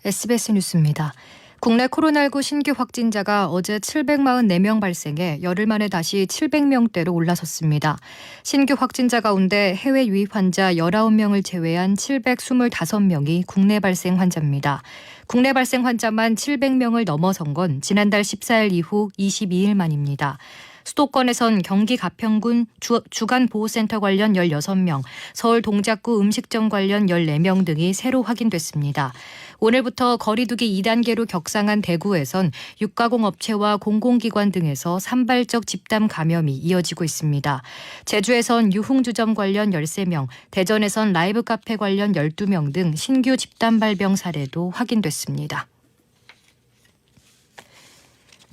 SBS 뉴스입니다. 국내 코로나19 신규 확진자가 어제 744명 발생해 열흘 만에 다시 700명대로 올라섰습니다. 신규 확진자 가운데 해외 유입 환자 19명을 제외한 725명이 국내 발생 환자입니다. 국내 발생 환자만 700명을 넘어선 건 지난달 14일 이후 22일 만입니다. 수도권에선 경기 가평군 주간보호센터 관련 16명, 서울 동작구 음식점 관련 14명 등이 새로 확인됐습니다. 오늘부터 거리두기 2단계로 격상한 대구에선 육가공업체와 공공기관 등에서 산발적 집단 감염이 이어지고 있습니다. 제주에선 유흥주점 관련 13명, 대전에선 라이브 카페 관련 12명 등 신규 집단 발병 사례도 확인됐습니다.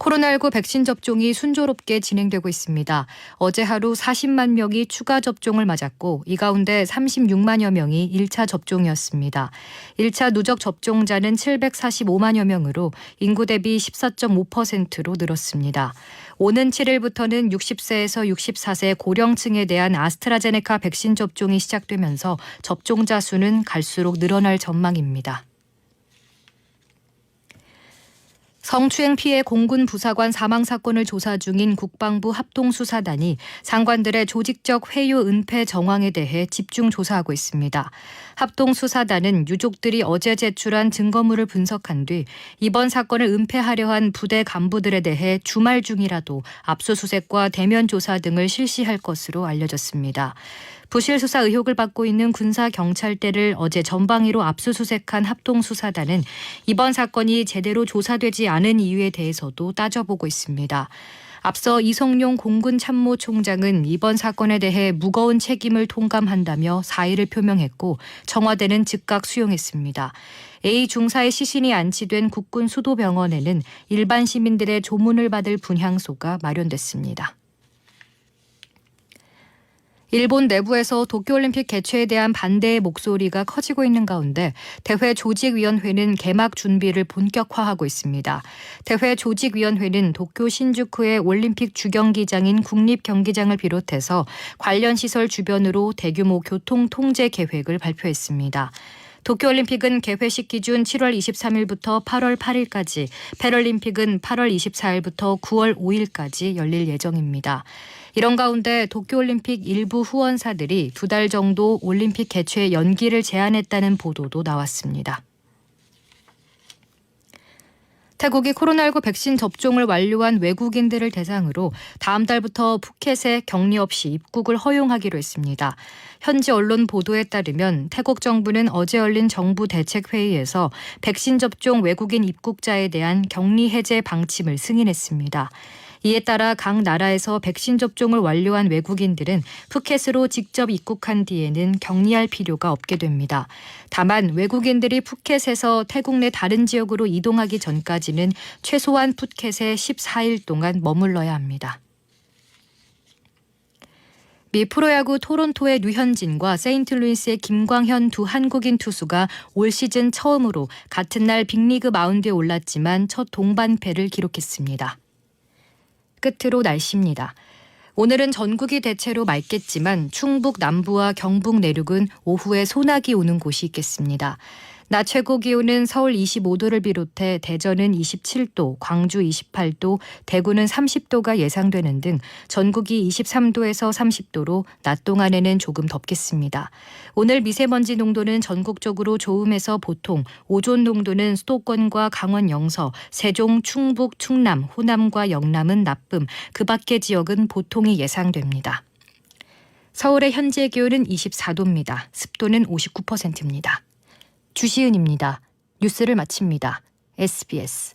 코로나19 백신 접종이 순조롭게 진행되고 있습니다. 어제 하루 40만 명이 추가 접종을 맞았고 이 가운데 36만여 명이 1차 접종이었습니다. 1차 누적 접종자는 745만여 명으로 인구 대비 14.5%로 늘었습니다. 오는 7일부터는 60세에서 64세 고령층에 대한 아스트라제네카 백신 접종이 시작되면서 접종자 수는 갈수록 늘어날 전망입니다. 성추행 피해 공군 부사관 사망 사건을 조사 중인 국방부 합동수사단이 장관들의 조직적 회유 은폐 정황에 대해 집중 조사하고 있습니다. 합동수사단은 유족들이 어제 제출한 증거물을 분석한 뒤 이번 사건을 은폐하려 한 부대 간부들에 대해 주말 중이라도 압수수색과 대면 조사 등을 실시할 것으로 알려졌습니다. 부실 수사 의혹을 받고 있는 군사경찰대를 어제 전방위로 압수수색한 합동수사단은 이번 사건이 제대로 조사되지 않은 이유에 대해서도 따져보고 있습니다. 앞서 이성용 공군참모총장은 이번 사건에 대해 무거운 책임을 통감한다며 사의를 표명했고 청와대는 즉각 수용했습니다. A 중사의 시신이 안치된 국군 수도병원에는 일반 시민들의 조문을 받을 분향소가 마련됐습니다. 일본 내부에서 도쿄올림픽 개최에 대한 반대의 목소리가 커지고 있는 가운데 대회 조직위원회는 개막 준비를 본격화하고 있습니다. 대회 조직위원회는 도쿄 신주쿠의 올림픽 주경기장인 국립경기장을 비롯해서 관련 시설 주변으로 대규모 교통 통제 계획을 발표했습니다. 도쿄올림픽은 개회식 기준 7월 23일부터 8월 8일까지, 패럴림픽은 8월 24일부터 9월 5일까지 열릴 예정입니다. 이런 가운데 도쿄올림픽 일부 후원사들이 2달 정도 올림픽 개최 연기를 제안했다는 보도도 나왔습니다. 태국이 코로나19 백신 접종을 완료한 외국인들을 대상으로 다음 달부터 푸켓에 격리 없이 입국을 허용하기로 했습니다. 현지 언론 보도에 따르면 태국 정부는 어제 열린 정부 대책회의에서 백신 접종 외국인 입국자에 대한 격리 해제 방침을 승인했습니다. 이에 따라 각 나라에서 백신 접종을 완료한 외국인들은 푸켓으로 직접 입국한 뒤에는 격리할 필요가 없게 됩니다. 다만 외국인들이 푸켓에서 태국 내 다른 지역으로 이동하기 전까지는 최소한 푸켓에 14일 동안 머물러야 합니다. 미 프로야구 토론토의 류현진과 세인트루이스의 김광현 두 한국인 투수가 올 시즌 처음으로 같은 날 빅리그 마운드에 올랐지만 첫 동반패를 기록했습니다. 끝으로 날씨입니다. 오늘은 전국이 대체로 맑겠지만 충북 남부와 경북 내륙은 오후에 소나기 오는 곳이 있겠습니다. 낮 최고 기온은 서울 25도를 비롯해 대전은 27도, 광주 28도, 대구는 30도가 예상되는 등 전국이 23도에서 30도로 낮 동안에는 조금 덥겠습니다. 오늘 미세먼지 농도는 전국적으로 좋음에서 보통, 오존 농도는 수도권과 강원 영서, 세종, 충북, 충남, 호남과 영남은 나쁨, 그 밖의 지역은 보통이 예상됩니다. 서울의 현재 기온은 24도입니다. 습도는 59%입니다. 주시은입니다. 뉴스를 마칩니다. SBS